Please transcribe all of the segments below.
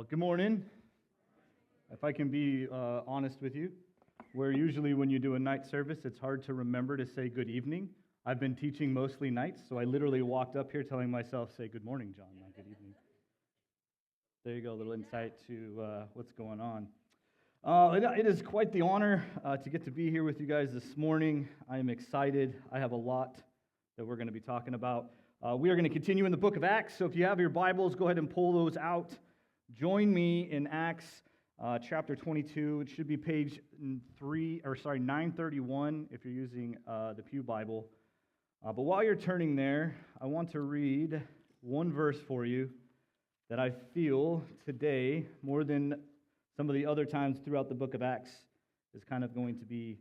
Well, good morning. If I can be honest with you, where usually when you do a night service, it's hard to remember to say good evening. I've been teaching mostly nights, so I literally walked up here telling myself, say good morning, John, not good evening. There you go, a little insight to what's going on. It is quite the honor to get to be here with you guys this morning. I am excited. I have a lot that we're going to be talking about. We are going to continue in the book of Acts, so if you have your Bibles, go ahead and pull those out. Join me in Acts chapter 22. It should be page 931 if you're using the Pew Bible. But while you're turning there, I want to read one verse for you that I feel today, more than some of the other times throughout the book of Acts, is kind of going to be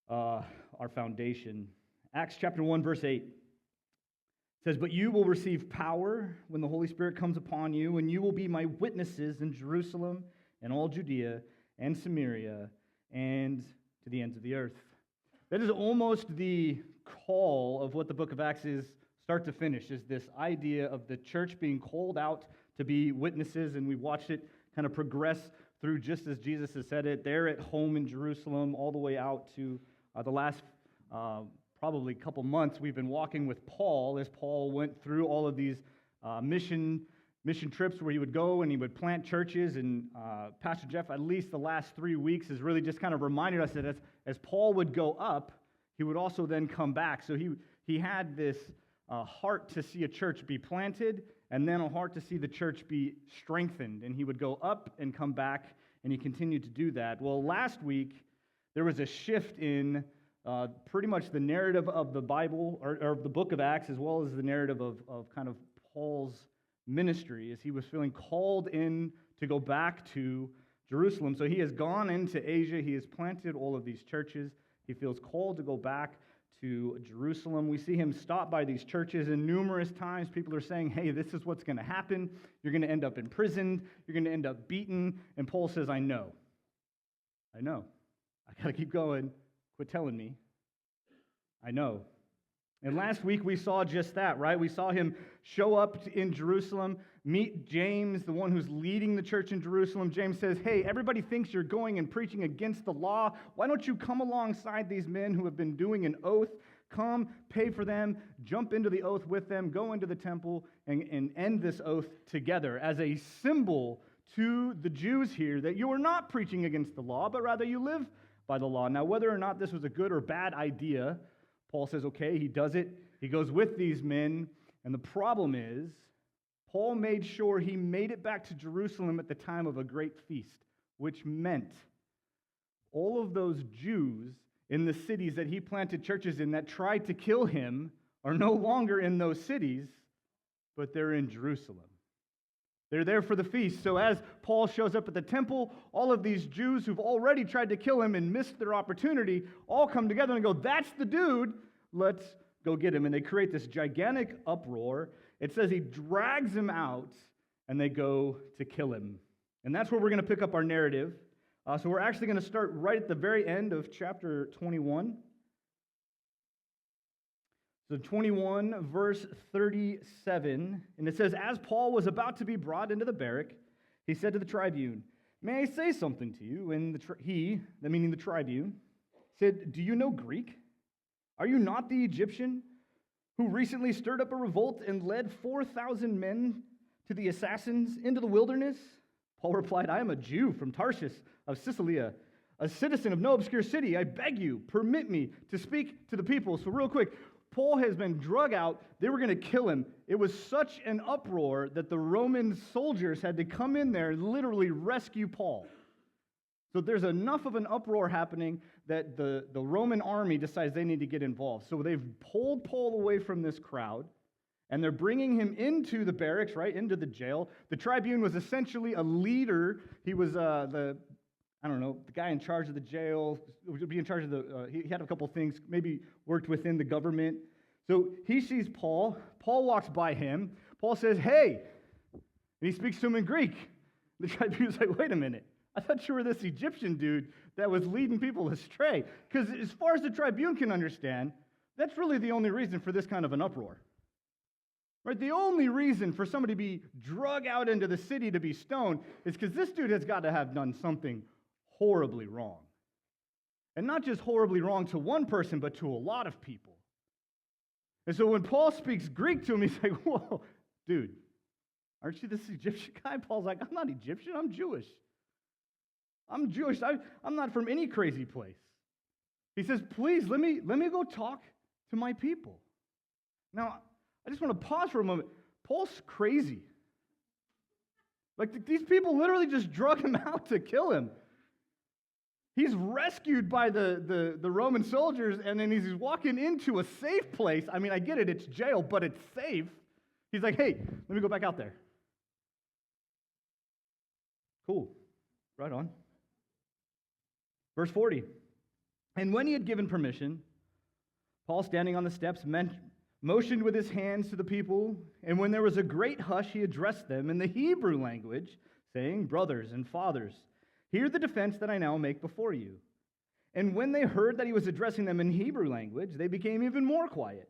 our foundation. Acts chapter 1, verse 8. It says, "But you will receive power when the Holy Spirit comes upon you, and you will be my witnesses in Jerusalem and all Judea and Samaria and to the ends of the earth." That is almost the call of what the book of Acts is, start to finish, is this idea of the church being called out to be witnesses, and we watched it kind of progress through just as Jesus has said it. They're at home in Jerusalem all the way out to the last probably couple months, we've been walking with Paul as Paul went through all of these mission trips where he would go and he would plant churches. And Pastor Jeff, at least the last 3 weeks, has really just kind of reminded us that as Paul would go up, he would also then come back. So he had this heart to see a church be planted and then a heart to see the church be strengthened. And he would go up and come back, and he continued to do that. Well, last week, there was a shift in pretty much the narrative of the Bible, or of the book of Acts, as well as the narrative of kind of Paul's ministry, as he was feeling called in to go back to Jerusalem. So he has gone into Asia, he has planted all of these churches, he feels called to go back to Jerusalem. We see him stop by these churches, and numerous times people are saying, hey, this is what's going to happen, you're going to end up imprisoned, you're going to end up beaten, and Paul says, I know, I got to keep going. Quit telling me. I know. And last week we saw just that, right? We saw him show up in Jerusalem, meet James, the one who's leading the church in Jerusalem. James says, hey, everybody thinks you're going and preaching against the law. Why don't you come alongside these men who have been doing an oath? Come, pay for them, jump into the oath with them, go into the temple, and end this oath together as a symbol to the Jews here that you are not preaching against the law, but rather you live by the law. Now, whether or not this was a good or bad idea, Paul says, okay, he does it. He goes with these men, and the problem is, Paul made sure he made it back to Jerusalem at the time of a great feast, which meant all of those Jews in the cities that he planted churches in that tried to kill him are no longer in those cities, but they're in Jerusalem. They're there for the feast. So as Paul shows up at the temple, all of these Jews who've already tried to kill him and missed their opportunity all come together and go, that's the dude, let's go get him. And they create this gigantic uproar. It says he drags him out, and they go to kill him. And that's where we're going to pick up our narrative. So we're actually going to start right at the very end of chapter 21. So 21, verse 37, and it says, as Paul was about to be brought into the barrack, he said to the tribune, may I say something to you? And he, meaning the tribune, said, do you know Greek? Are you not the Egyptian who recently stirred up a revolt and led 4,000 men to the assassins into the wilderness? Paul replied, I am a Jew from Tarshish of Cilicia, a citizen of no obscure city. I beg you, permit me to speak to the people. So real quick, Paul has been drug out. They were going to kill him. It was such an uproar that the Roman soldiers had to come in there and literally rescue Paul. So there's enough of an uproar happening that the Roman army decides they need to get involved. So they've pulled Paul away from this crowd, and they're bringing him into the barracks, right, into the jail. The tribune was essentially a leader. He was the guy in charge of the jail, would be in charge of he had a couple things, maybe worked within the government. So he sees Paul. Paul walks by him. Paul says, hey, and he speaks to him in Greek. The tribune's like, wait a minute. I thought you were this Egyptian dude that was leading people astray. Because as far as the tribune can understand, that's really the only reason for this kind of an uproar. Right? The only reason for somebody to be drug out into the city to be stoned is because this dude has got to have done something horribly wrong. And not just horribly wrong to one person, but to a lot of people. And so when Paul speaks Greek to him, he's like, whoa, dude, aren't you this Egyptian guy? Paul's like, I'm not Egyptian, I'm Jewish. I'm Jewish. I'm not from any crazy place. He says, please, let me go talk to my people. Now, I just want to pause for a moment. Paul's crazy. Like, these people literally just drug him out to kill him. He's rescued by the Roman soldiers, and then he's walking into a safe place. I mean, I get it, it's jail, but it's safe. He's like, hey, let me go back out there. Cool. Right on. Verse 40. And when he had given permission, Paul, standing on the steps, motioned with his hands to the people, and when there was a great hush, he addressed them in the Hebrew language, saying, brothers and fathers, hear the defense that I now make before you. And when they heard that he was addressing them in Hebrew language, they became even more quiet.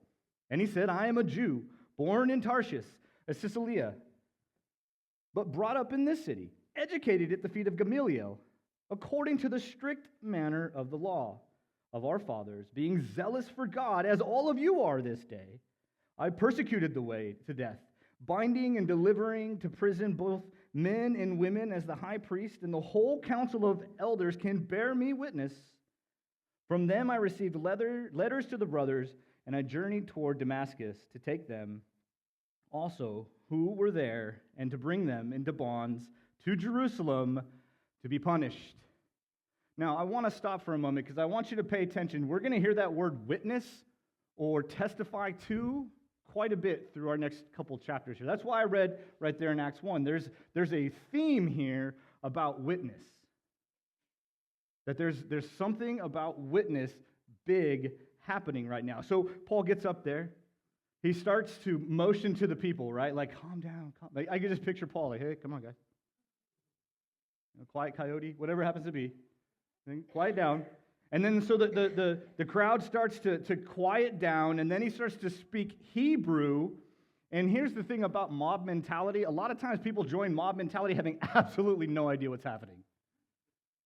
And he said, I am a Jew, born in Tarshish, a Cilicia, but brought up in this city, educated at the feet of Gamaliel, according to the strict manner of the law of our fathers, being zealous for God, as all of you are this day. I persecuted the way to death, binding and delivering to prison both men and women, as the high priest and the whole council of elders can bear me witness. From them I received letters to the brothers, and I journeyed toward Damascus to take them also who were there, and to bring them into bonds to Jerusalem to be punished. Now, I want to stop for a moment because I want you to pay attention. We're going to hear that word witness or testify to quite a bit through our next couple chapters here. That's why I read right there in Acts 1. There's a theme here about witness. That there's something about witness big happening right now. So Paul gets up there. He starts to motion to the people, right? Like, calm down. Like, I can just picture Paul like, hey, come on, guys. Quiet coyote, whatever it happens to be. Quiet down. And then so the crowd starts to quiet down, and then he starts to speak Hebrew. And here's the thing about mob mentality. A lot of times people join mob mentality having absolutely no idea what's happening.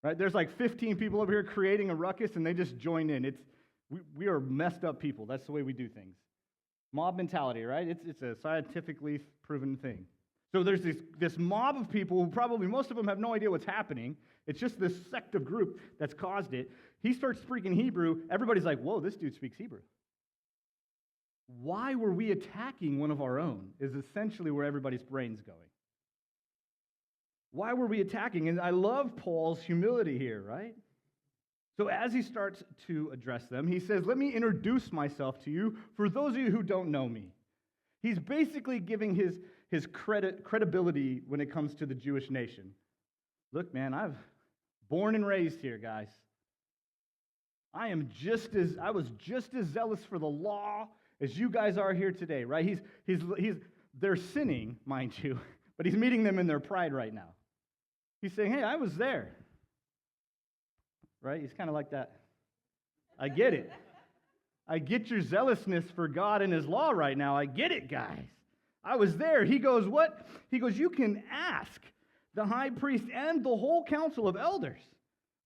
Right? There's like 15 people over here creating a ruckus, and they just join in. We are messed up people. That's the way we do things. Mob mentality, right? It's a scientifically proven thing. So there's this mob of people who probably most of them have no idea what's happening. It's just this sect of group that's caused it. He starts speaking Hebrew. Everybody's like, whoa, this dude speaks Hebrew. Why were we attacking one of our own is essentially where everybody's brain's going. Why were we attacking? And I love Paul's humility here, right? So as he starts to address them, he says, let me introduce myself to you for those of you who don't know me. He's basically giving his credibility when it comes to the Jewish nation. Look, man, I've born and raised here, guys. I was just as zealous for the law as you guys are here today, right? They're sinning, mind you, but he's meeting them in their pride right now. He's saying, hey, I was there. Right? He's kind of like that. I get it. I get your zealousness for God and his law right now. I get it, guys. I was there. He goes, what? He goes, you can ask the high priest and the whole council of elders.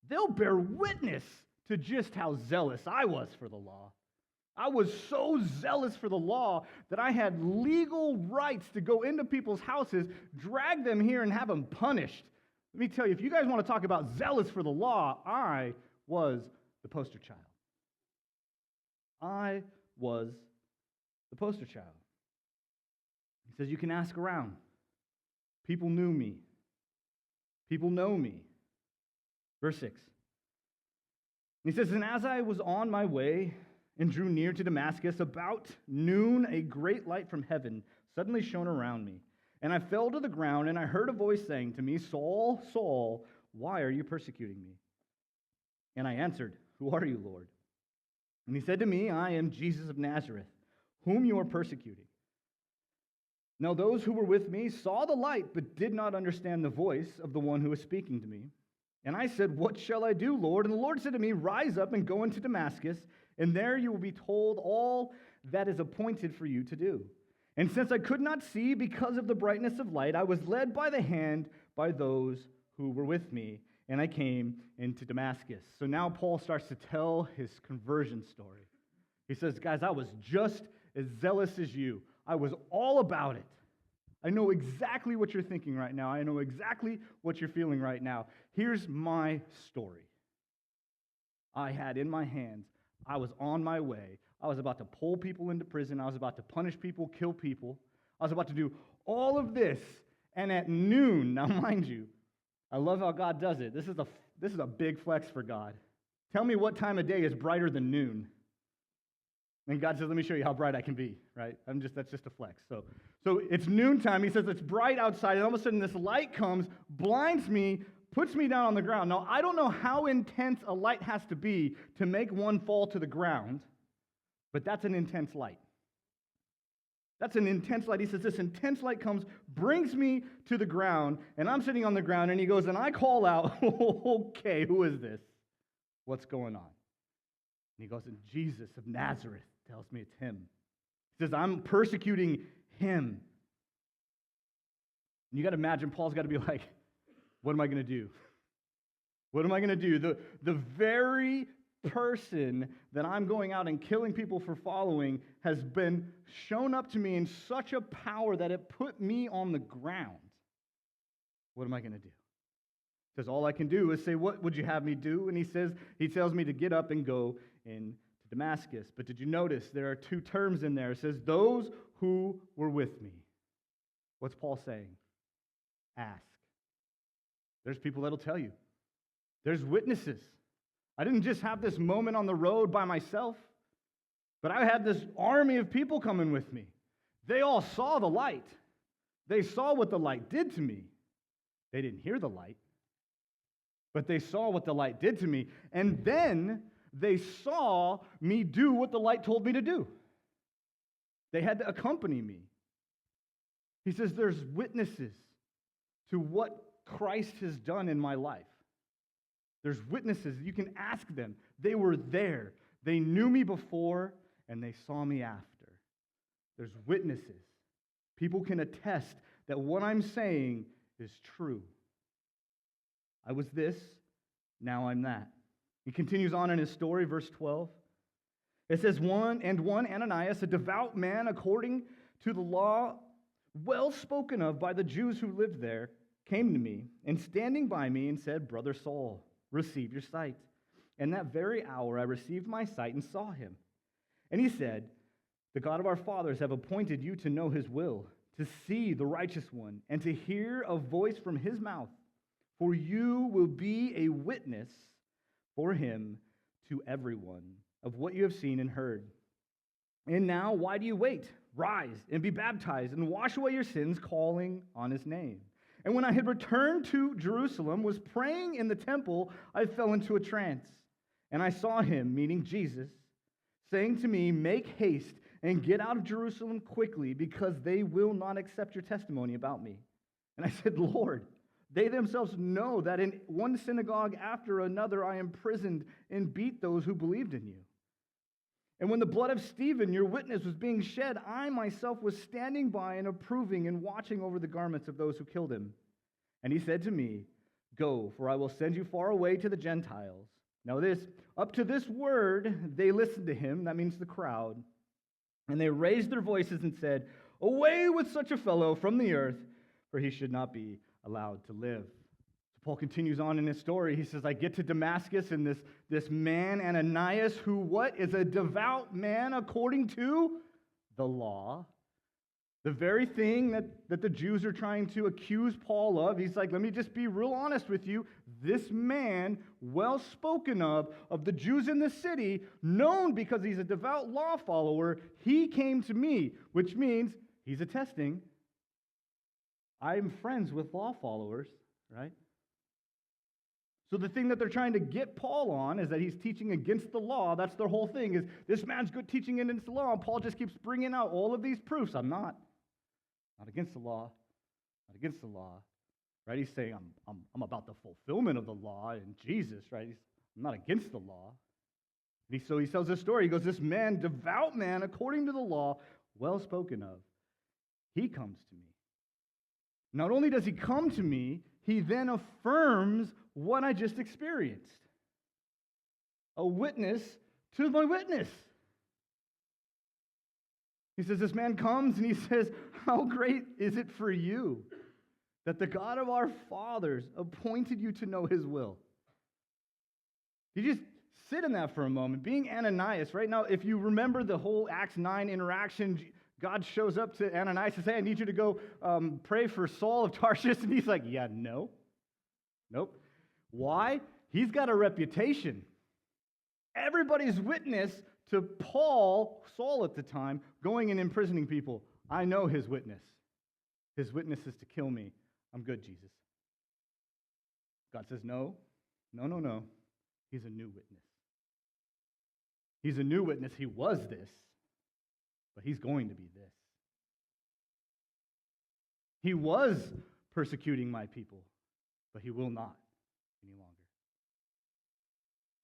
They'll bear witness to just how zealous I was for the law. I was so zealous for the law that I had legal rights to go into people's houses, drag them here, and have them punished. Let me tell you, if you guys want to talk about zealous for the law, I was the poster child. I was the poster child. He says, you can ask around. People knew me. People know me. Verse 6. He says, and as I was on my way and drew near to Damascus, about noon a great light from heaven suddenly shone around me. And I fell to the ground, and I heard a voice saying to me, Saul, Saul, why are you persecuting me? And I answered, who are you, Lord? And he said to me, I am Jesus of Nazareth, whom you are persecuting. Now those who were with me saw the light, but did not understand the voice of the one who was speaking to me. And I said, what shall I do, Lord? And the Lord said to me, rise up and go into Damascus, and there you will be told all that is appointed for you to do. And since I could not see because of the brightness of light, I was led by the hand by those who were with me, and I came into Damascus. So now Paul starts to tell his conversion story. He says, guys, I was just as zealous as you. I was all about it. I know exactly what you're thinking right now. I know exactly what you're feeling right now. Here's my story. I had in my hands, I was on my way. I was about to pull people into prison. I was about to punish people, kill people. I was about to do all of this. And at noon, now mind you, I love how God does it. This is a big flex for God. Tell me what time of day is brighter than noon. And God says, let me show you how bright I can be, right? That's just a flex. So it's noontime. He says it's bright outside, and all of a sudden this light comes, blinds me, puts me down on the ground. Now, I don't know how intense a light has to be to make one fall to the ground, but that's an intense light. That's an intense light. He says this intense light comes, brings me to the ground, and I'm sitting on the ground, and he goes, and I call out, okay, who is this? What's going on? And he goes, and Jesus of Nazareth tells me it's him. He says, I'm persecuting him. And you got to imagine Paul's got to be like, what am I going to do? What am I going to do? The very person that I'm going out and killing people for following has been shown up to me in such a power that it put me on the ground. What am I going to do? He says, all I can do is say, what would you have me do? And he tells me to get up and go into Damascus. But did you notice there are two terms in there? It says, those who were with me. What's Paul saying? Ask. There's people that'll tell you. There's witnesses. I didn't just have this moment on the road by myself, but I had this army of people coming with me. They all saw the light. They saw what the light did to me. They didn't hear the light, but they saw what the light did to me. And then they saw me do what the light told me to do. They had to accompany me. He says there's witnesses to what Christ has done in my life. There's witnesses. You can ask them. They were there. They knew me before, and they saw me after. There's witnesses. People can attest that what I'm saying is true. I was this, now I'm that. He continues on in his story, verse 12. It says, one Ananias, a devout man according to the law, well spoken of by the Jews who lived there, came to me, and standing by me and said, Brother Saul, receive your sight. And that very hour I received my sight and saw him. And he said, the God of our fathers have appointed you to know his will, to see the righteous one, and to hear a voice from his mouth. For you will be a witness for him to everyone of what you have seen and heard. And now, why do you wait? Rise and be baptized and wash away your sins, calling on his name. And when I had returned to Jerusalem, was praying in the temple, I fell into a trance. And I saw him, meaning Jesus, saying to me, make haste and get out of Jerusalem quickly, because they will not accept your testimony about me. And I said, Lord, they themselves know that in one synagogue after another I imprisoned and beat those who believed in you. And when the blood of Stephen, your witness, was being shed, I myself was standing by and approving and watching over the garments of those who killed him. And he said to me, go, for I will send you far away to the Gentiles. Now up to this word, they listened to him, that means the crowd, and they raised their voices and said, away with such a fellow from the earth, for he should not be allowed to live. So Paul continues on in his story. He says, I get to Damascus, and this man, Ananias, who what? Is a devout man according to the law. The very thing that the Jews are trying to accuse Paul of. He's like, let me just be real honest with you. This man, well spoken of the Jews in the city, known because he's a devout law follower, he came to me, which means he's attesting, I'm friends with law followers, right? So the thing that they're trying to get Paul on is that he's teaching against the law. That's their whole thing, is this man's good teaching against the law. And Paul just keeps bringing out all of these proofs. I'm not against the law, not against the law, right? He's saying I'm about the fulfillment of the law in Jesus, right? I'm not against the law. So he tells this story. He goes, this man, devout man, according to the law, well spoken of. he comes to me. Not only does he come to me, he then affirms what I just experienced. A witness to my witness. He says, this man comes and he says, how great is it for you that the God of our fathers appointed you to know his will? You just sit in that for a moment. Being Ananias, right now, if you remember the whole Acts 9 interaction, God shows up to Ananias and says, hey, I need you to go pray for Saul of Tarsus. And he's like, yeah, no. Nope. Why? He's got a reputation. Everybody's witness to Paul, Saul at the time, going and imprisoning people. I know his witness. His witness is to kill me. I'm good, Jesus. God says, no. He's a new witness. He's a new witness. He was this, but he's going to be this. He was persecuting my people, but he will not any longer.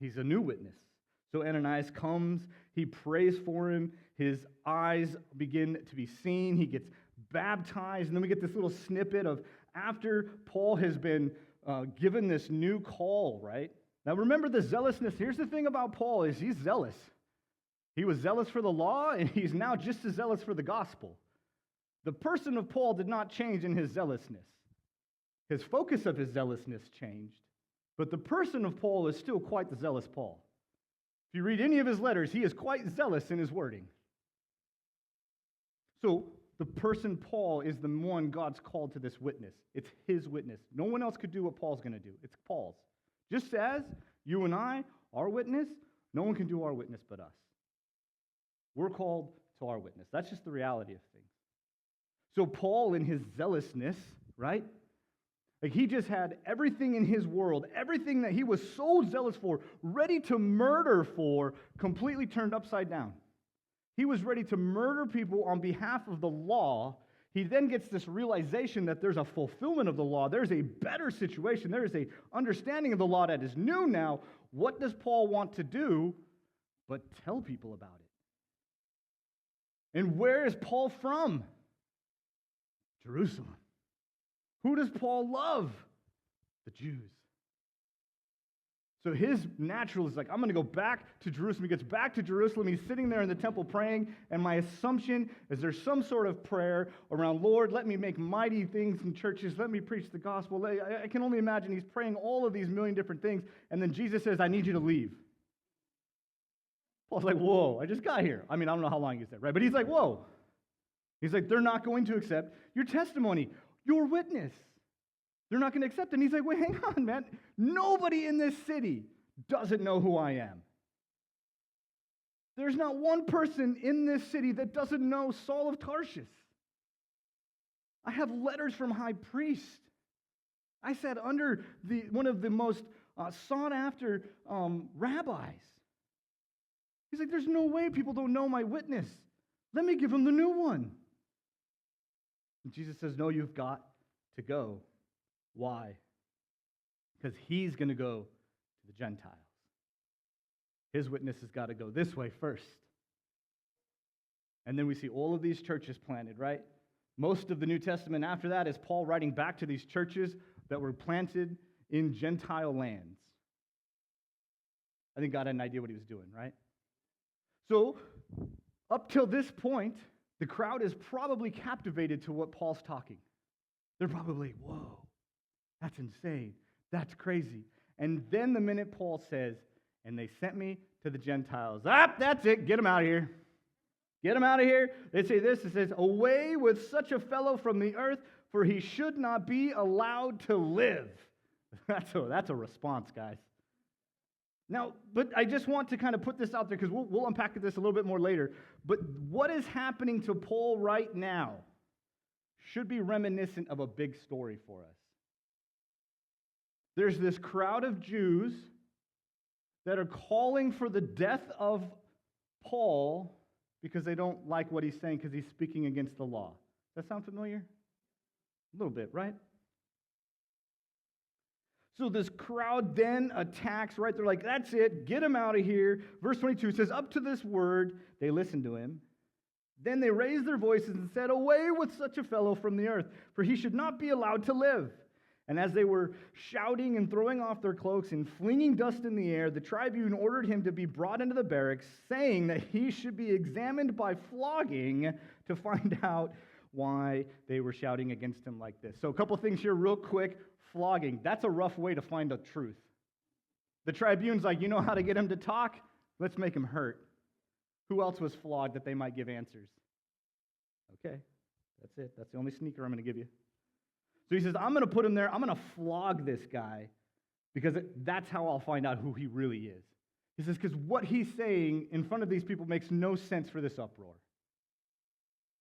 He's a new witness. So Ananias comes, he prays for him, his eyes begin to be seen, he gets baptized, and then we get this little snippet of after Paul has been given this new call, right? Now remember the zealousness. Here's the thing about Paul is he's zealous. He was zealous for the law, and he's now just as zealous for the gospel. The person of Paul did not change in his zealousness. His focus of his zealousness changed, but the person of Paul is still quite the zealous Paul. If you read any of his letters, he is quite zealous in his wording. So the person Paul is the one God's called to this witness. It's his witness. No one else could do what Paul's going to do. It's Paul's. Just as you and I, our witness, no one can do our witness but us. We're called to our witness. That's just the reality of things. So Paul, in his zealousness, right? Like he just had everything in his world, everything that he was so zealous for, ready to murder for, completely turned upside down. He was ready to murder people on behalf of the law. He then gets this realization that there's a fulfillment of the law. There's a better situation. There is a understanding of the law that is new now. What does Paul want to do but tell people about it? And where is Paul from? Jerusalem. Who does Paul love? The Jews. So his natural is like, I'm going to go back to Jerusalem. He gets back to Jerusalem. He's sitting there in the temple praying. And my assumption is there's some sort of prayer around, Lord, let me make mighty things in churches. Let me preach the gospel. I can only imagine he's praying all of these million different things. And then Jesus says, I need you to leave. Paul's like, whoa, I just got here. I mean, I don't know how long he's there, right? But he's like, whoa. He's like, they're not going to accept your testimony, your witness. They're not going to accept it. And he's like, wait, hang on, man. Nobody in this city doesn't know who I am. There's not one person in this city that doesn't know Saul of Tarsus. I have letters from high priest. I sat under one of the most sought-after rabbis. He's like, there's no way people don't know my witness. Let me give them the new one. And Jesus says, no, you've got to go. Why? Because he's going to go to the Gentiles. His witness has got to go this way first. And then we see all of these churches planted, right? Most of the New Testament after that is Paul writing back to these churches that were planted in Gentile lands. I think God had an idea what he was doing, right? So, up till this point, the crowd is probably captivated to what Paul's talking. They're probably, whoa, that's insane. That's crazy. And then the minute Paul says, and they sent me to the Gentiles, that's it, get them out of here. Get them out of here. They say this, it says, away with such a fellow from the earth, for he should not be allowed to live. That's a response, guys. Now, but I just want to kind of put this out there because we'll unpack this a little bit more later. But what is happening to Paul right now should be reminiscent of a big story for us. There's this crowd of Jews that are calling for the death of Paul because they don't like what he's saying because he's speaking against the law. Does that sound familiar? A little bit, right? So this crowd then attacks, right? They're like, that's it, get him out of here. Verse 22 says, up to this word, they listened to him. Then they raised their voices and said, "Away with such a fellow from the earth, for he should not be allowed to live." And as they were shouting and throwing off their cloaks and flinging dust in the air, the tribune ordered him to be brought into the barracks, saying that he should be examined by flogging to find out why they were shouting against him like this. So a couple things here real quick. Flogging, that's a rough way to find the truth. The tribune's like, you know how to get him to talk? Let's make him hurt. Who else was flogged that they might give answers? Okay, that's it. That's the only sneaker I'm going to give you. So he says, I'm going to put him there. I'm going to flog this guy because that's how I'll find out who he really is. He says, because what he's saying in front of these people makes no sense for this uproar.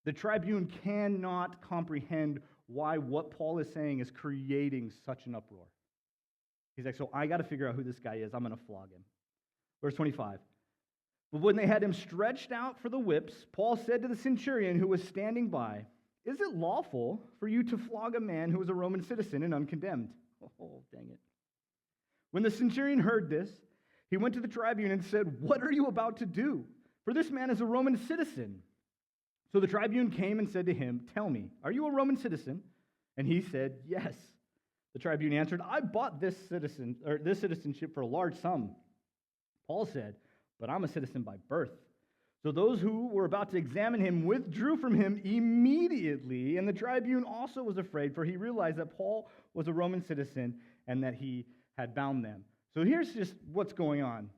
The tribune cannot comprehend why what Paul is saying is creating such an uproar. He's like, so I got to figure out who this guy is. I'm going to flog him. Verse 25. But when they had him stretched out for the whips, Paul said to the centurion who was standing by, "Is it lawful for you to flog a man who is a Roman citizen and uncondemned?" Oh, dang it. When the centurion heard this, he went to the tribune and said, "What are you about to do? For this man is a Roman citizen." So the tribune came and said to him, "Tell me, are you a Roman citizen?" And he said, "Yes." The tribune answered, "I bought this citizenship for a large sum." Paul said, "But I'm a citizen by birth." So those who were about to examine him withdrew from him immediately, and the tribune also was afraid, for he realized that Paul was a Roman citizen and that he had bound them. So here's just what's going on.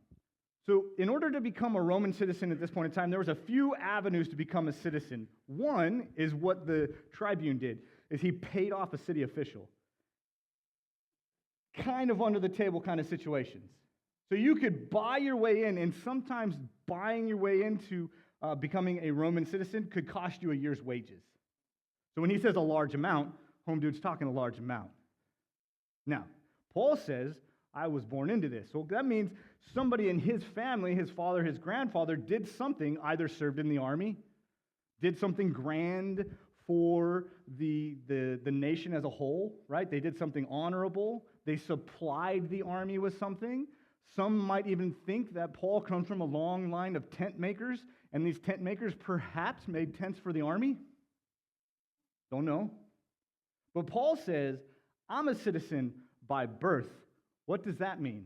So in order to become a Roman citizen at this point in time, there was a few avenues to become a citizen. One is what the tribune did, is he paid off a city official. Kind of under the table kind of situations. So you could buy your way in, and sometimes buying your way into becoming a Roman citizen could cost you a year's wages. So when he says a large amount, home dude's talking a large amount. Now, Paul says, I was born into this. So that means somebody in his family, his father, his grandfather, did something, either served in the army, did something grand for the nation as a whole, right? They did something honorable. They supplied the army with something. Some might even think that Paul comes from a long line of tent makers, and these tent makers perhaps made tents for the army. Don't know. But Paul says, I'm a citizen by birth. What does that mean?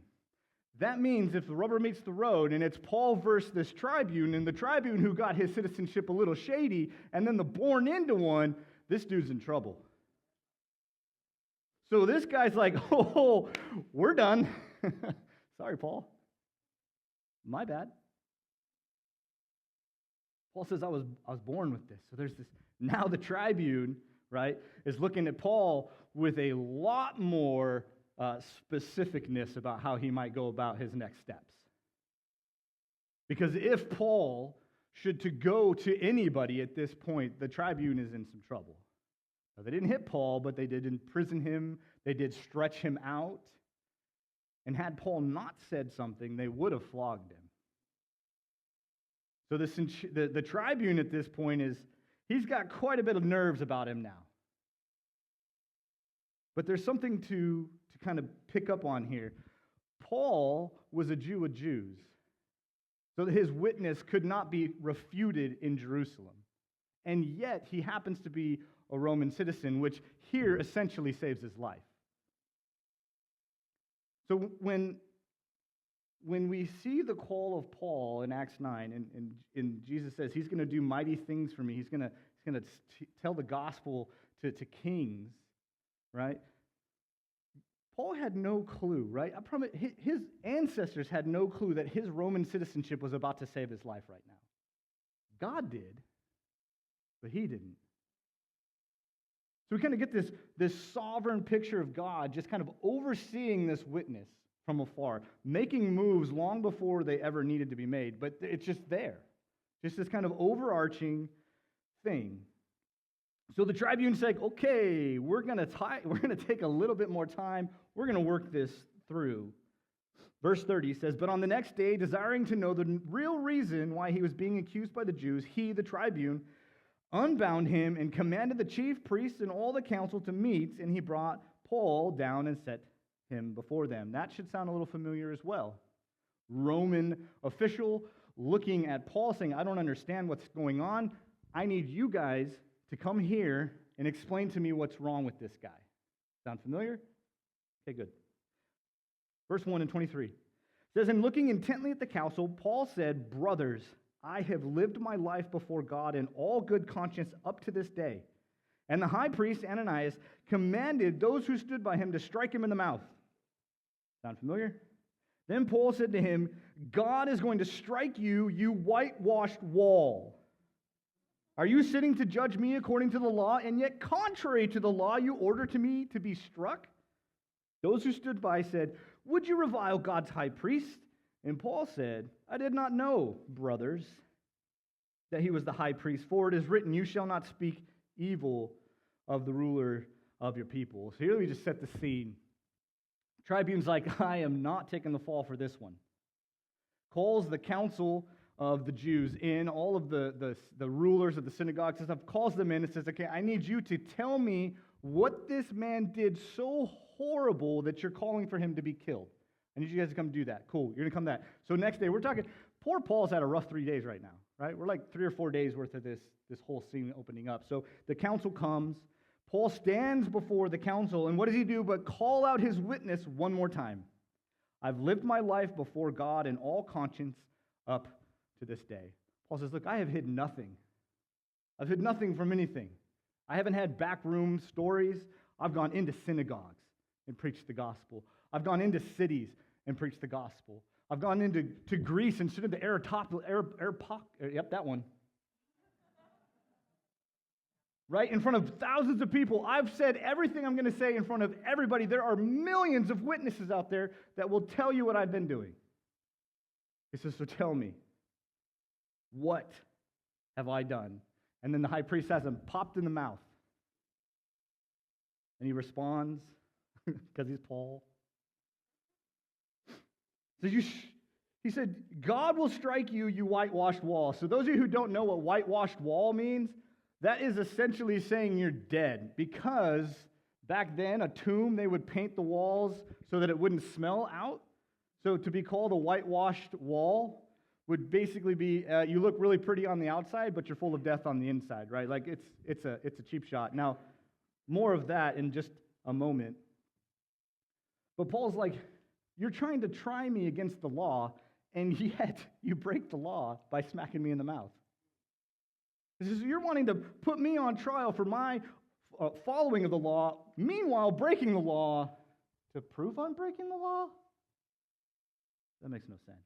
That means if the rubber meets the road and it's Paul versus this tribune, and the tribune who got his citizenship a little shady, and then the born into one, this dude's in trouble. So this guy's like, oh, we're done. Sorry, Paul. My bad. Paul says, I was born with this. So there's this, now the tribune, right, is looking at Paul with a lot more specificness about how he might go about his next steps. Because if Paul should to go to anybody at this point, the tribune is in some trouble. Now, they didn't hit Paul, but they did imprison him. They did stretch him out. And had Paul not said something, they would have flogged him. So the tribune at this point he's got quite a bit of nerves about him now. But there's something to kind of pick up on here. Paul was a Jew of Jews, so that his witness could not be refuted in Jerusalem. And yet, he happens to be a Roman citizen, which here essentially saves his life. So when we see the call of Paul in Acts 9, and Jesus says he's going to do mighty things for me, he's going to tell the gospel to kings, right? Paul had no clue, right? I promise, his ancestors had no clue that his Roman citizenship was about to save his life right now. God did, but he didn't. So we kind of get this sovereign picture of God just kind of overseeing this witness from afar, making moves long before they ever needed to be made, but it's just there. Just this kind of overarching thing. So the tribune's like, okay, we're going to take a little bit more time. We're going to work this through. Verse 30 says, but on the next day, desiring to know the real reason why he was being accused by the Jews, he, the tribune, unbound him and commanded the chief priests and all the council to meet, and he brought Paul down and set him before them. That should sound a little familiar as well. Roman official looking at Paul saying, I don't understand what's going on. I need you guys to come here and explain to me what's wrong with this guy. Sound familiar? Okay, good. Verse 1 and 23. It says, "And looking intently at the council, Paul said, 'Brothers, I have lived my life before God in all good conscience up to this day.' And the high priest, Ananias, commanded those who stood by him to strike him in the mouth." Sound familiar? "Then Paul said to him, 'God is going to strike you, you whitewashed wall. Are you sitting to judge me according to the law, and yet contrary to the law you order to me to be struck?' Those who stood by said, 'Would you revile God's high priest?' And Paul said, 'I did not know, brothers, that he was the high priest. For it is written, you shall not speak evil of the ruler of your people.'" So here we just set the scene. Tribune's like, I am not taking the fall for this one. Calls the council of the Jews in, all of the rulers of the synagogues and stuff, calls them in and says, okay, I need you to tell me what this man did so horrible that you're calling for him to be killed. I need you guys to come do that. Cool, you're going to come that. So next day, we're talking, poor Paul's had a rough 3 days right now, right? We're like 3 or 4 days worth of this whole scene opening up. So the council comes. Paul stands before the council, and what does he do but call out his witness one more time? "I've lived my life before God in all conscience up to this day." Paul says, look, I have hid nothing. I've hid nothing from anything. I haven't had backroom stories. I've gone into synagogues and preached the gospel. I've gone into cities and preached the gospel. I've gone into Greece and stood in the yep, that one. Right? In front of thousands of people. I've said everything I'm going to say in front of everybody. There are millions of witnesses out there that will tell you what I've been doing. He says, so tell me, what have I done? And then the high priest has him popped in the mouth. And he responds, because he's Paul. He said, "God will strike you, you whitewashed wall." So those of you who don't know what whitewashed wall means, that is essentially saying you're dead. Because back then, a tomb, they would paint the walls so that it wouldn't smell out. So to be called a whitewashed wall would basically be, you look really pretty on the outside, but you're full of death on the inside, right? Like it's a cheap shot. Now, more of that in just a moment. But Paul's like, you're trying to try me against the law, and yet you break the law by smacking me in the mouth. He says, you're wanting to put me on trial for my following of the law, meanwhile breaking the law to prove I'm breaking the law? That makes no sense.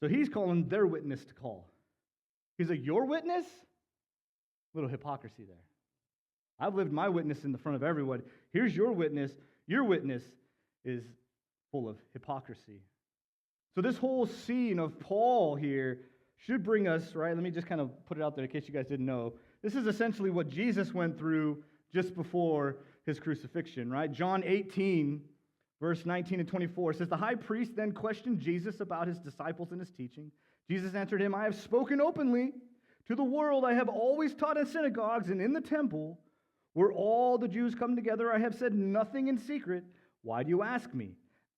So he's calling their witness to call. He's like, your witness? Little hypocrisy there. I've lived my witness in the front of everyone. Here's your witness. Your witness is full of hypocrisy. So this whole scene of Paul here should bring us, right? Let me just kind of put it out there in case you guys didn't know. This is essentially what Jesus went through just before his crucifixion, right? John 18, verse 19 and 24 says, the high priest then questioned Jesus about his disciples and his teaching. Jesus answered him, I have spoken openly to the world. I have always taught in synagogues and in the temple where all the Jews come together. I have said nothing in secret. Why do you ask me?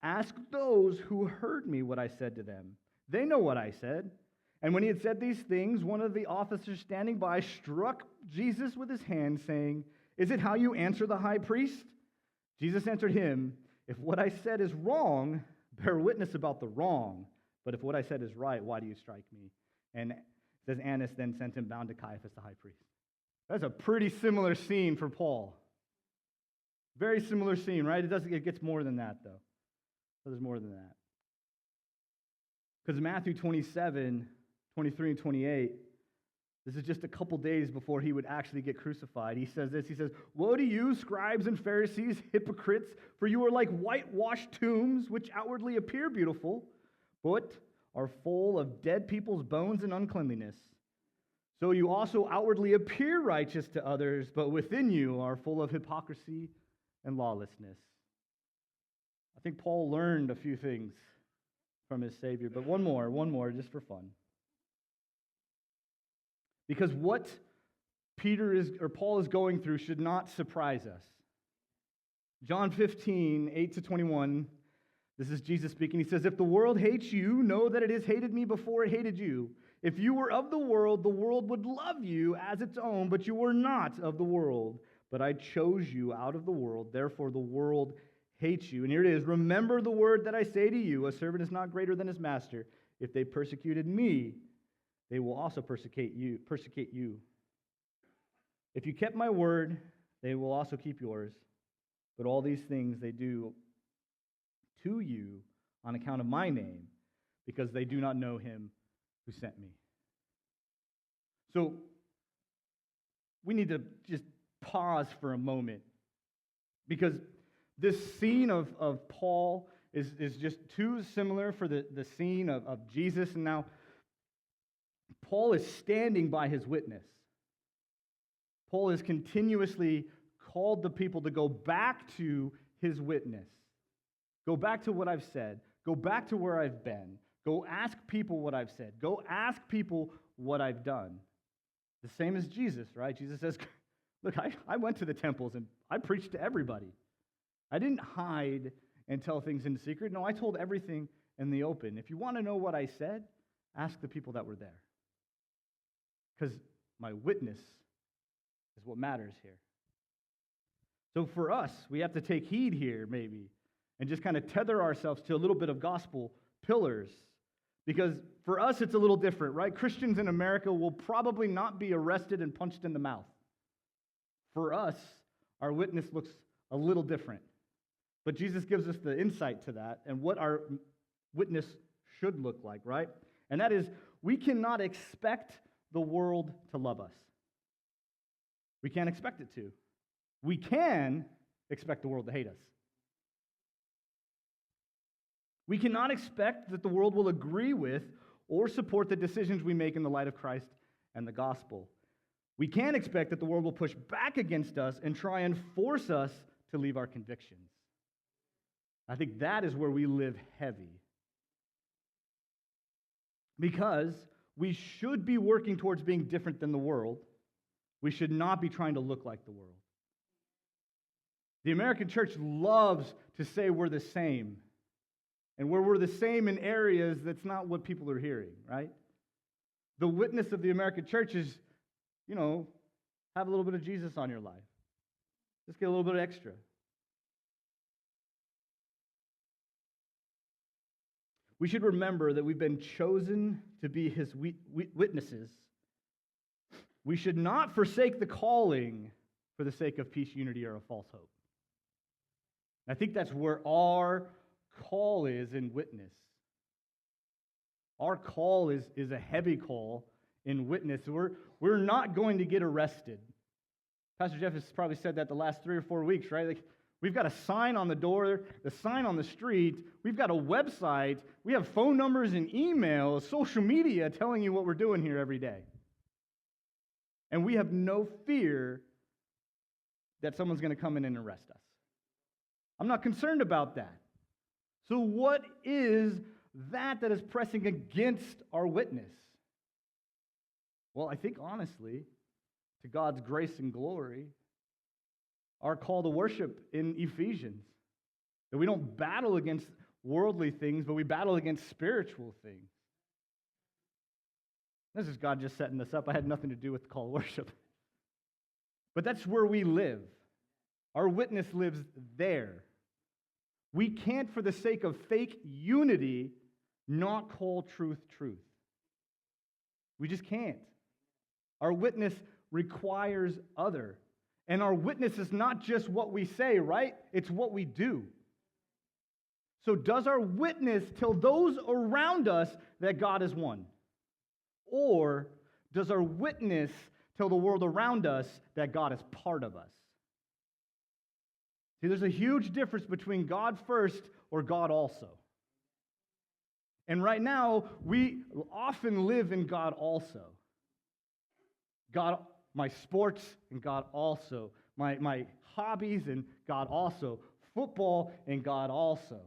Ask those who heard me what I said to them. They know what I said. And when he had said these things, one of the officers standing by struck Jesus with his hand, saying, is it how you answer the high priest? Jesus answered him, if what I said is wrong, bear witness about the wrong. But if what I said is right, why do you strike me? And it says Annas then sent him bound to Caiaphas the high priest. That's a pretty similar scene for Paul. Very similar scene, right? It gets more than that, though. So there's more than that. Because Matthew 27, 23 and 28, this is just a couple days before he would actually get crucified. He says this, he says, woe to you, scribes and Pharisees, hypocrites, for you are like whitewashed tombs, which outwardly appear beautiful, but are full of dead people's bones and uncleanliness. So you also outwardly appear righteous to others, but within you are full of hypocrisy and lawlessness. I think Paul learned a few things from his Savior, but one more, just for fun. Because what Paul is going through should not surprise us. John 15, 8 to 21, this is Jesus speaking. He says, if the world hates you, know that it has hated me before it hated you. If you were of the world would love you as its own, but you were not of the world. But I chose you out of the world, therefore the world hates you. And here it is, remember the word that I say to you, a servant is not greater than his master. If they persecuted me, they will also persecute you. If you kept my word, they will also keep yours. But all these things they do to you on account of my name, because they do not know him who sent me. So we need to just pause for a moment, because this scene of Paul is just too similar for the scene of Jesus. And now Paul is standing by his witness. Paul has continuously called the people to go back to his witness. Go back to what I've said. Go back to where I've been. Go ask people what I've said. Go ask people what I've done. The same as Jesus, right? Jesus says, look, I went to the temples and I preached to everybody. I didn't hide and tell things in secret. No, I told everything in the open. If you want to know what I said, ask the people that were there. Because my witness is what matters here. So for us, we have to take heed here, maybe, and just kind of tether ourselves to a little bit of gospel pillars. Because for us, it's a little different, right? Christians in America will probably not be arrested and punched in the mouth. For us, our witness looks a little different. But Jesus gives us the insight to that and what our witness should look like, right? And that is, we cannot expect the world to love us. We can't expect it to. We can expect the world to hate us. We cannot expect that the world will agree with or support the decisions we make in the light of Christ and the gospel. We can expect that the world will push back against us and try and force us to leave our convictions. I think that is where we live heavy. Because we should be working towards being different than the world. We should not be trying to look like the world. The American church loves to say we're the same. And where we're the same in areas, that's not what people are hearing, right? The witness of the American church is, have a little bit of Jesus on your life. Just get a little bit extra. We should remember that we've been chosen to be his witnesses. We should not forsake the calling for the sake of peace, unity, or a false hope. I think that's where our call is in witness. Our call is a heavy call in witness. We're not going to get arrested. Pastor Jeff has probably said that the last 3 or 4 weeks, right? Like, we've got a sign on the door, the sign on the street. We've got a website. We have phone numbers and emails, social media telling you what we're doing here every day. And we have no fear that someone's going to come in and arrest us. I'm not concerned about that. So what is that is pressing against our witness? Well, I think honestly, to God's grace and glory, our call to worship in Ephesians. That we don't battle against worldly things, but we battle against spiritual things. This is God just setting this up. I had nothing to do with the call to worship. But that's where we live. Our witness lives there. We can't, for the sake of fake unity, not call truth truth. We just can't. Our witness requires other. And our witness is not just what we say, right? It's what we do. So does our witness tell those around us that God is one? Or does our witness tell the world around us that God is part of us? See, there's a huge difference between God first or God also. And right now, we often live in God also. God, my sports, and God also. My hobbies, and God also. Football, and God also.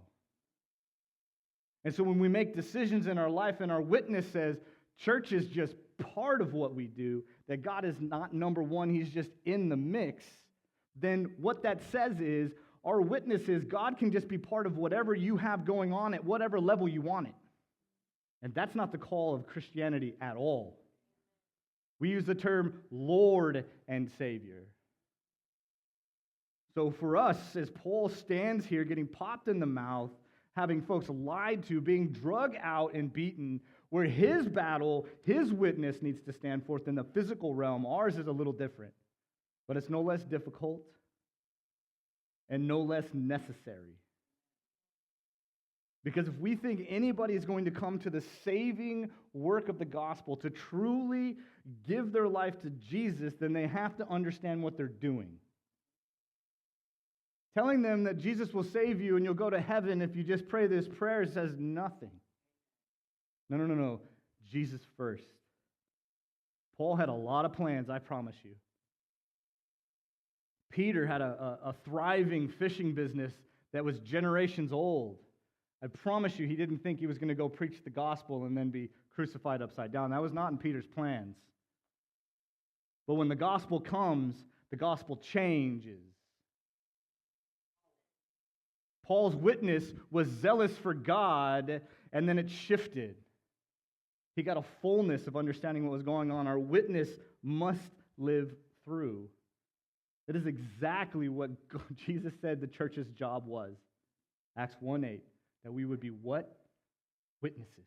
And so when we make decisions in our life and our witness says, church is just part of what we do, that God is not number one, he's just in the mix, then what that says is, our witness is God can just be part of whatever you have going on at whatever level you want it. And that's not the call of Christianity at all. We use the term Lord and Savior. So for us, as Paul stands here getting popped in the mouth, having folks lied to, being drug out and beaten, where his battle, his witness needs to stand forth in the physical realm, ours is a little different. But it's no less difficult and no less necessary. Because if we think anybody is going to come to the saving work of the gospel, to truly give their life to Jesus, then they have to understand what they're doing. Telling them that Jesus will save you and you'll go to heaven if you just pray this prayer says nothing. No. Jesus first. Paul had a lot of plans, I promise you. Peter had a thriving fishing business that was generations old. I promise you, he didn't think he was going to go preach the gospel and then be crucified upside down. That was not in Peter's plans. But when the gospel comes, the gospel changes. Paul's witness was zealous for God, and then it shifted. He got a fullness of understanding what was going on. Our witness must live through. That is exactly what Jesus said the church's job was. Acts 1:8. That we would be what? Witnesses.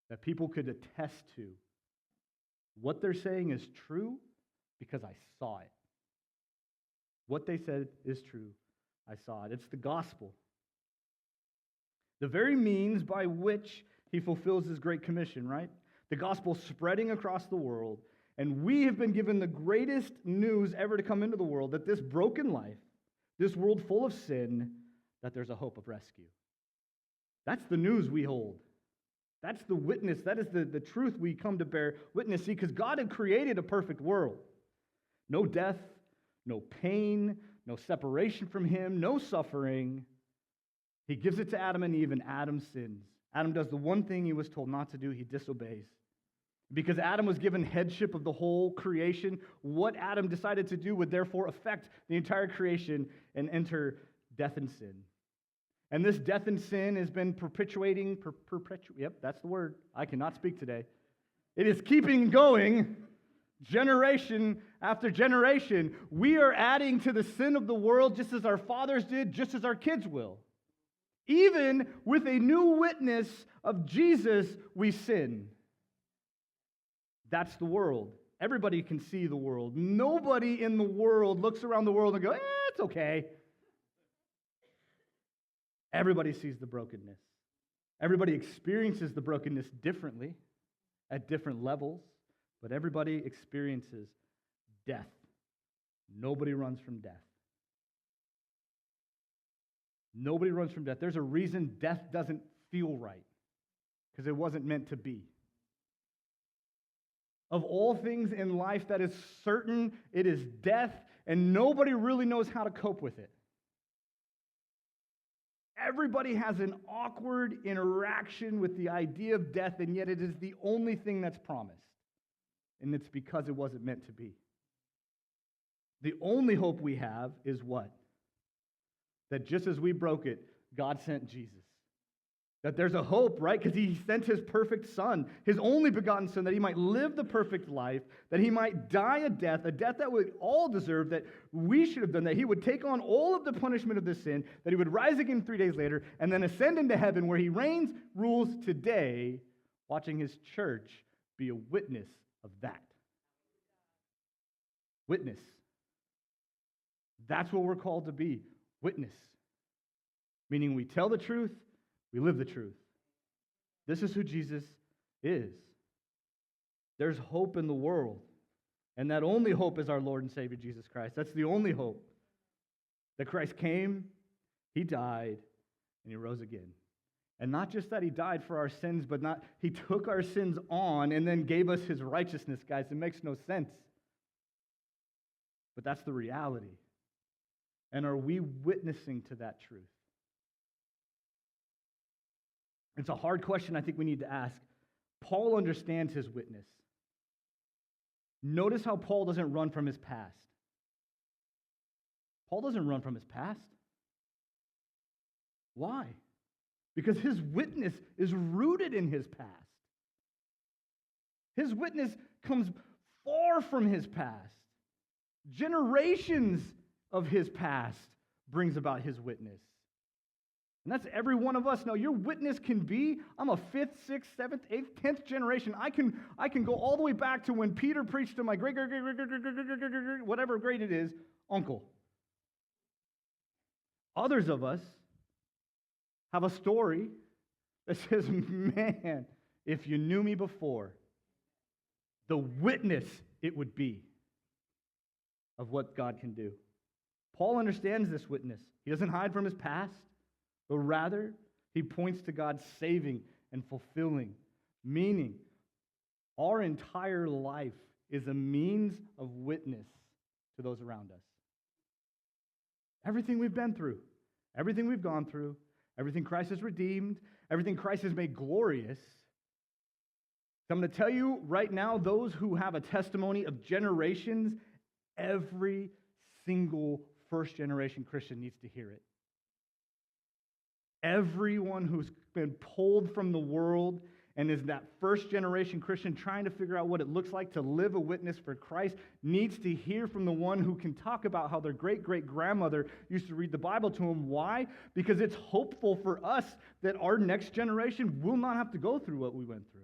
That people could attest to what they're saying is true because I saw it. What they said is true. I saw it. It's the gospel. The very means by which he fulfills his great commission, right? The gospel spreading across the world. And we have been given the greatest news ever to come into the world, that this broken life, this world full of sin, that there's a hope of rescue. That's the news we hold. That's the witness. That is the truth we come to bear witness. See, because God had created a perfect world. No death, no pain, no separation from him, no suffering. He gives it to Adam and Eve, and Adam sins. Adam does the one thing he was told not to do. He disobeys. Because Adam was given headship of the whole creation, what Adam decided to do would therefore affect the entire creation and enter death and sin. And this death and sin has been perpetuating, yep, that's the word. I cannot speak today. It is keeping going generation after generation. We are adding to the sin of the world just as our fathers did, just as our kids will. Even with a new witness of Jesus, we sin. That's the world. Everybody can see the world. Nobody in the world looks around the world and goes, it's okay. Everybody sees the brokenness. Everybody experiences the brokenness differently, at different levels, but everybody experiences death. Nobody runs from death. Nobody runs from death. There's a reason death doesn't feel right, because it wasn't meant to be. Of all things in life that is certain, it is death, and nobody really knows how to cope with it. Everybody has an awkward interaction with the idea of death, and yet it is the only thing that's promised. And it's because it wasn't meant to be. The only hope we have is what? That just as we broke it, God sent Jesus. That there's a hope, right? Because he sent his perfect son, his only begotten son, that he might live the perfect life, that he might die a death that we all deserve, that we should have done, that he would take on all of the punishment of this sin, that he would rise again 3 days later, and then ascend into heaven where he reigns, rules today, watching his church be a witness of that. Witness. That's what we're called to be. Witness. Meaning we tell the truth, we live the truth. This is who Jesus is. There's hope in the world. And that only hope is our Lord and Savior, Jesus Christ. That's the only hope. That Christ came, he died, and he rose again. And not just that he died for our sins, but he took our sins on and then gave us his righteousness, guys. It makes no sense. But that's the reality. And are we witnessing to that truth? It's a hard question I think we need to ask. Paul understands his witness. Notice how Paul doesn't run from his past. Paul doesn't run from his past. Why? because his witness is rooted in his past. His witness comes far from his past. Generations of his past brings about his witness. And that's every one of us. Now, your witness can be, I'm a 5th, 6th, 7th, 8th, 10th generation. I can go all the way back to when Peter preached to my great, whatever grade it is, uncle. Others of us have a story that says, man, if you knew me before, the witness it would be of what God can do. Paul understands this witness. He doesn't hide from his past, but rather he points to God's saving and fulfilling, meaning our entire life is a means of witness to those around us. Everything we've been through, everything we've gone through, everything Christ has redeemed, everything Christ has made glorious. So I'm going to tell you right now, those who have a testimony of generations, every single first-generation Christian needs to hear it. Everyone who's been pulled from the world and is that first-generation Christian trying to figure out what it looks like to live a witness for Christ needs to hear from the one who can talk about how their great-great-grandmother used to read the Bible to them. Why? Because it's hopeful for us that our next generation will not have to go through what we went through.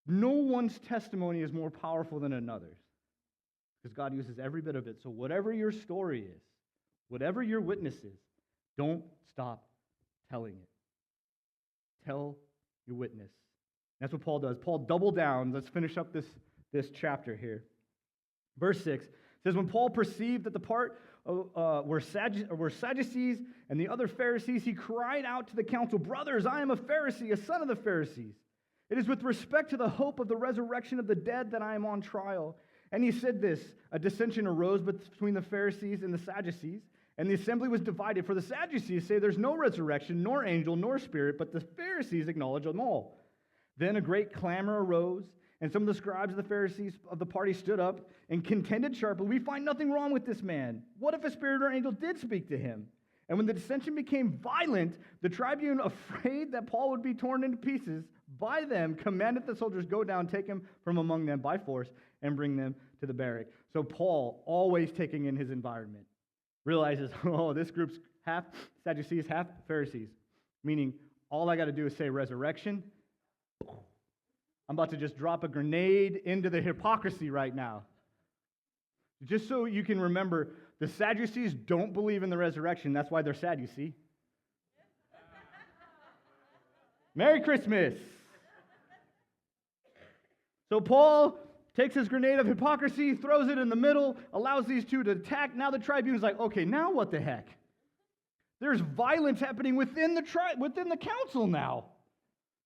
No one's testimony is more powerful than another's because God uses every bit of it. So whatever your story is, whatever your witness is, don't stop telling it. Tell your witness. That's what Paul does. Paul doubled down. Let's finish up this chapter here. Verse 6 says, when Paul perceived that the part were Sadducees and the other Pharisees, he cried out to the council, brothers, I am a Pharisee, a son of the Pharisees. It is with respect to the hope of the resurrection of the dead that I am on trial. And he said this, a dissension arose between the Pharisees and the Sadducees, and the assembly was divided. For the Sadducees say there's no resurrection, nor angel, nor spirit, but the Pharisees acknowledge them all. Then a great clamor arose, and some of the scribes of the Pharisees of the party stood up and contended sharply, we find nothing wrong with this man. What if a spirit or angel did speak to him? And when the dissension became violent, the tribune, afraid that Paul would be torn into pieces by them, commanded the soldiers, go down, take him from among them by force, and bring them to the barrack. So Paul, always taking in his environment, realizes, oh, this group's half Sadducees, half Pharisees, meaning all I got to do is say resurrection. I'm about to just drop a grenade into the hypocrisy right now. Just so you can remember, the Sadducees don't believe in the resurrection. That's why they're sad, you see. Merry Christmas. So Paul takes his grenade of hypocrisy, throws it in the middle, allows these two to attack. Now the tribune's like, okay, now what the heck? There's violence happening within the council now.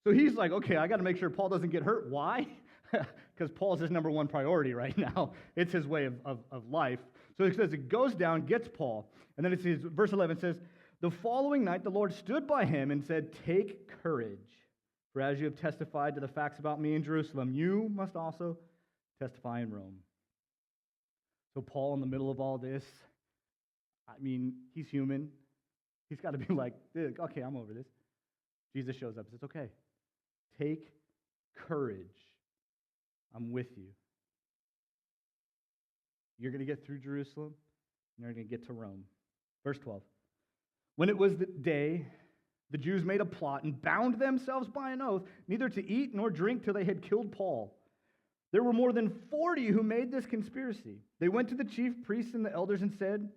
So he's like, okay, I got to make sure Paul doesn't get hurt. Why? Because Paul's his number one priority right now. It's his way of life. So it says it goes down, gets Paul. And then it says, verse 11 says, the following night the Lord stood by him and said, take courage. For as you have testified to the facts about me in Jerusalem, you must also testify in Rome. So Paul, in the middle of all this, I mean, he's human. He's got to be like, okay, I'm over this. Jesus shows up and says, okay, take courage. I'm with you. You're going to get through Jerusalem, and you're going to get to Rome. Verse 12. When it was the day, the Jews made a plot and bound themselves by an oath, neither to eat nor drink till they had killed Paul. There were more than 40 who made this conspiracy. They went to the chief priests and the elders and said,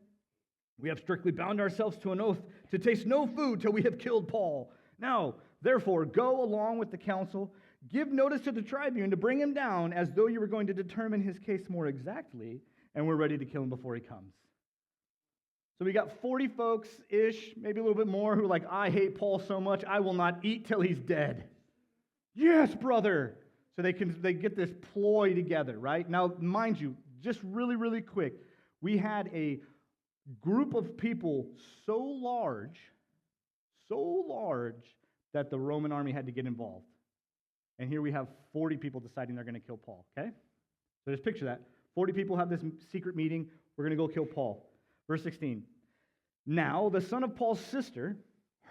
we have strictly bound ourselves to an oath to taste no food till we have killed Paul. Now, therefore, go along with the council, give notice to the tribune to bring him down as though you were going to determine his case more exactly, and we're ready to kill him before he comes. So we got 40 folks-ish, maybe a little bit more, who are like, I hate Paul so much, I will not eat till he's dead. Yes, brother. So they get this ploy together, right? Now, mind you, just really, really quick, we had a group of people so large that the Roman army had to get involved. And here we have 40 people deciding they're going to kill Paul, okay? So just picture that. 40 people have this secret meeting. We're going to go kill Paul. Verse 16. Now, the son of Paul's sister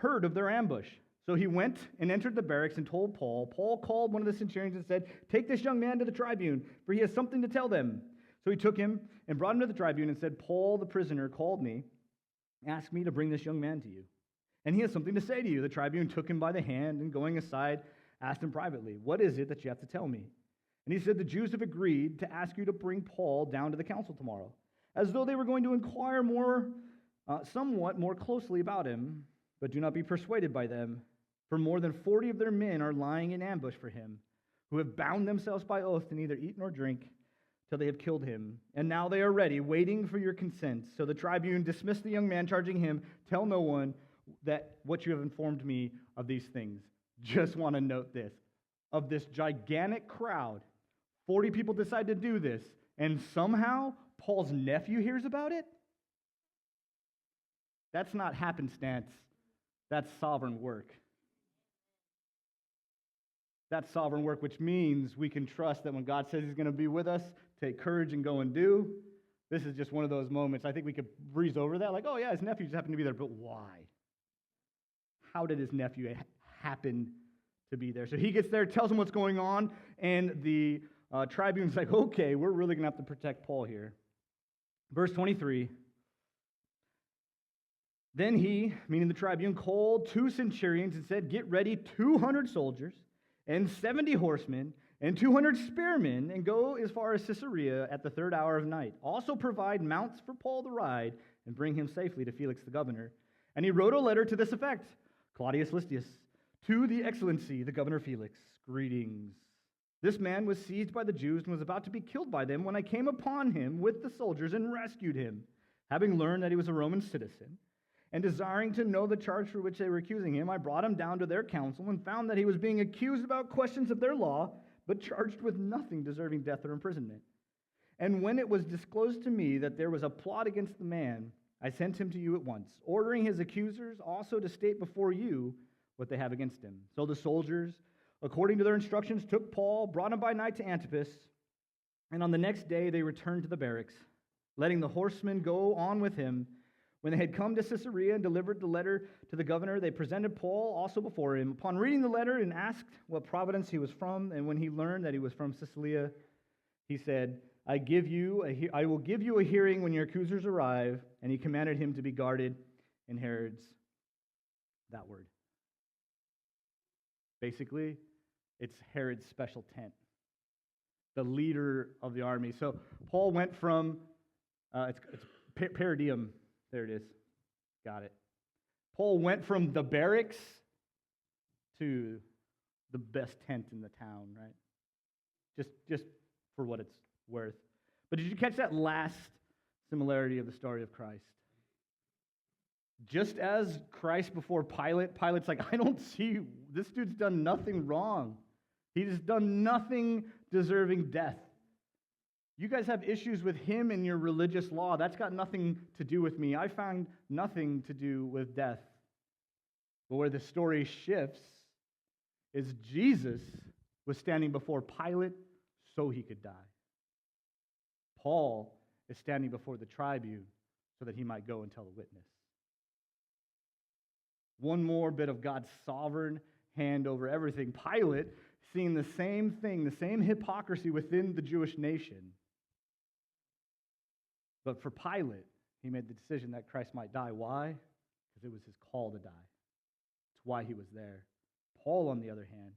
heard of their ambush. So he went and entered the barracks and told Paul. Paul called one of the centurions and said, "Take this young man to the tribune, for he has something to tell them." So he took him and brought him to the tribune and said, "Paul, the prisoner, called me, asked me to bring this young man to you. And he has something to say to you." The tribune took him by the hand and going aside, asked him privately, "What is it that you have to tell me?" And he said, "The Jews have agreed to ask you to bring Paul down to the council tomorrow, as though they were going to inquire somewhat more closely about him. But do not be persuaded by them, for more than 40 of their men are lying in ambush for him, who have bound themselves by oath to neither eat nor drink till they have killed him. And now they are ready, waiting for your consent." So the tribune dismissed the young man, charging him, "Tell no one that what you have informed me of these things." Just want to note this. Of this gigantic crowd, 40 people decide to do this, and somehow Paul's nephew hears about it? That's not happenstance. That's sovereign work. That's sovereign work, which means we can trust that when God says he's going to be with us, take courage and go and do. This is just one of those moments. I think we could breeze over that. Like, oh yeah, his nephew just happened to be there, but why? How did his nephew happen to be there? So he gets there, tells him what's going on, and the tribune's like, okay, we're really going to have to protect Paul here. Verse 23. Then he, meaning the tribune, called 2 centurions and said, "Get ready 200 soldiers and 70 horsemen and 200 spearmen, and go as far as Caesarea at the 3rd hour of night. Also provide mounts for Paul to ride, and bring him safely to Felix the governor." And he wrote a letter to this effect: "Claudius Lysias, to the excellency, the governor Felix, greetings. This man was seized by the Jews and was about to be killed by them when I came upon him with the soldiers and rescued him, having learned that he was a Roman citizen. And desiring to know the charge for which they were accusing him, I brought him down to their council and found that he was being accused about questions of their law, but charged with nothing deserving death or imprisonment. And when it was disclosed to me that there was a plot against the man, I sent him to you at once, ordering his accusers also to state before you what they have against him. So the soldiers, according to their instructions, took Paul, brought him by night to Antipas, and on the next day they returned to the barracks, letting the horsemen go on with him. When they had come to Caesarea and delivered the letter to the governor, they presented Paul also before him. Upon reading the letter and asked what province he was from, and when he learned that he was from Cilicia, he said, I will give you a hearing when your accusers arrive. And he commanded him to be guarded in Herod's, that word. Basically, it's Herod's special tent, the leader of the army. So Paul went from, it's Peridium. There it is. Got it. Paul went from the barracks to the best tent in the town, right? Just for what it's worth. But did you catch that last similarity of the story of Christ? Just as Christ before Pilate, Pilate's like, I don't see, this dude's done nothing wrong. He's done nothing deserving death. You guys have issues with him and your religious law. That's got nothing to do with me. I found nothing to do with death. But where the story shifts is Jesus was standing before Pilate so he could die. Paul is standing before the tribune so that he might go and tell the witness. One more bit of God's sovereign hand over everything. Pilate, seeing the same thing, the same hypocrisy within the Jewish nation. But for Pilate, he made the decision that Christ might die. Why? Because it was his call to die. It's why he was there. Paul, on the other hand,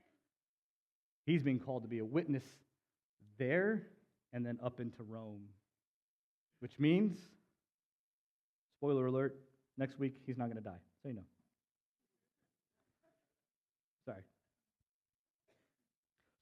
he's being called to be a witness there and then up into Rome. Which means, spoiler alert, next week he's not going to die. So you know. Sorry.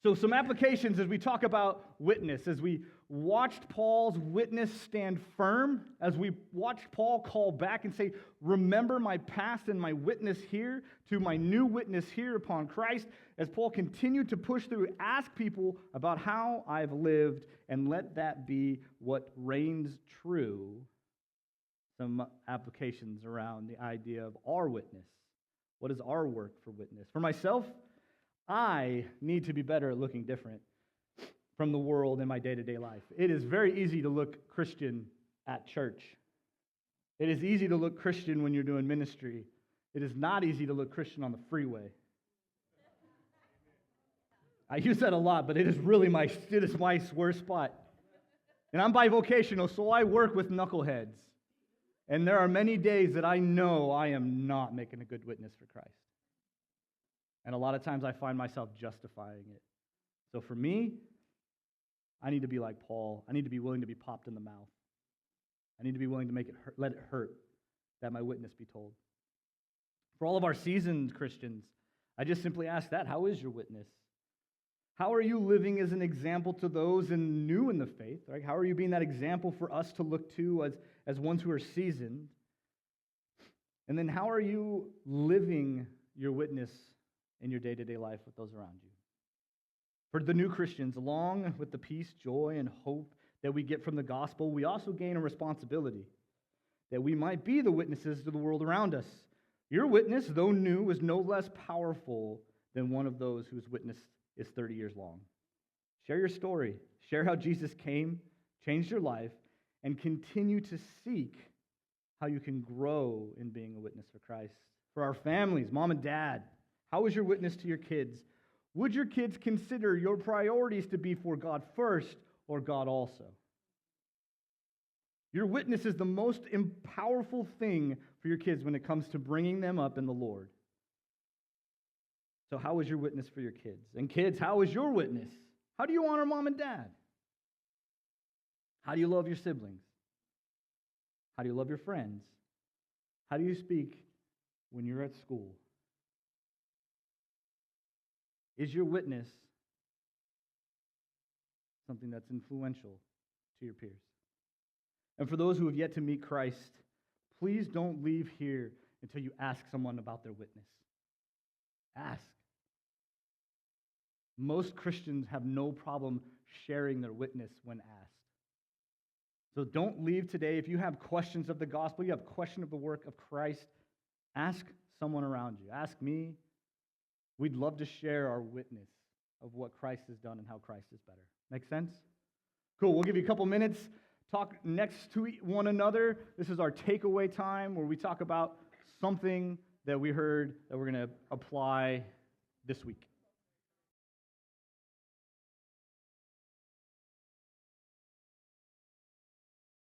So some applications as we talk about witness, as we watched Paul's witness stand firm, as we watched Paul call back and say, remember my past and my witness here to my new witness here upon Christ, as Paul continued to push through, ask people about how I've lived, and let that be what reigns true. Some applications around the idea of our witness. What is our work for witness? For myself, I need to be better at looking different from the world in my day-to-day life. It is very easy to look Christian at church. It is easy to look Christian when you're doing ministry. It is not easy to look Christian on the freeway. I use that a lot, but it is my sore spot. And I'm bivocational, so I work with knuckleheads. And there are many days that I know I am not making a good witness for Christ. And a lot of times I find myself justifying it. So for me, I need to be like Paul. I need to be willing to be popped in the mouth. I need to be willing to let it hurt that my witness be told. For all of our seasoned Christians, I just simply ask that, how is your witness? How are you living as an example to those new in the faith? Right? How are you being that example for us to look to as ones who are seasoned? And then how are you living your witness in your day-to-day life with those around you? For the new Christians, along with the peace, joy, and hope that we get from the gospel, we also gain a responsibility that we might be the witnesses to the world around us. Your witness, though new, is no less powerful than one of those whose witness is 30 years long. Share your story. Share how Jesus came, changed your life, and continue to seek how you can grow in being a witness for Christ. For our families, mom and dad, how is your witness to your kids? Would your kids consider your priorities to be for God first or God also? Your witness is the most powerful thing for your kids when it comes to bringing them up in the Lord. So how is your witness for your kids? And kids, how is your witness? How do you honor mom and dad? How do you love your siblings? How do you love your friends? How do you speak when you're at school? Is your witness something that's influential to your peers? And for those who have yet to meet Christ, please don't leave here until you ask someone about their witness. Ask. Most Christians have no problem sharing their witness when asked. So don't leave today. If you have questions of the gospel, you have questions of the work of Christ, ask someone around you. Ask me. We'd love to share our witness of what Christ has done and how Christ is better. Make sense? Cool. We'll give you a couple minutes. Talk next to one another. This is our takeaway time where we talk about something that we heard that we're going to apply this week.